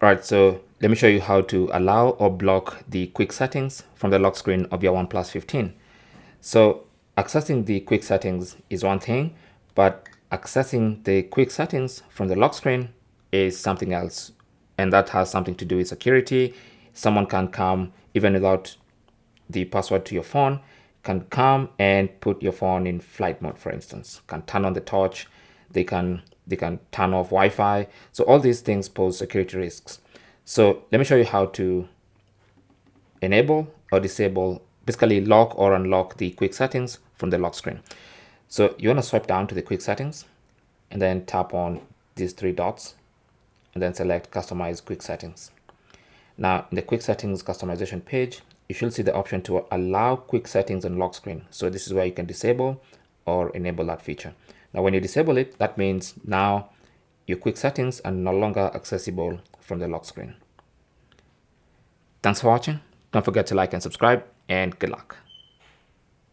Alright, so let me show you how to allow or block the quick settings from the lock screen of your OnePlus 15. So accessing the quick settings is one thing, but accessing the quick settings from the lock screen is something else. And that has something to do with security. Someone can come even without the password to your phone, can come and put your phone in flight mode, for instance, can turn on the torch, they can turn off Wi-Fi. So all these things pose security risks. So let me show you how to enable or disable, basically lock or unlock the quick settings from the lock screen. So you want to swipe down to the quick settings and then tap on these three dots and then select customize quick settings. Now in the quick settings customization page, you should see the option to allow quick settings on lock screen. So this is where you can disable or enable that feature. Now when you disable it, that means now your quick settings are no longer accessible from the lock screen. Thanks for watching. Don't forget to like and subscribe, and good luck.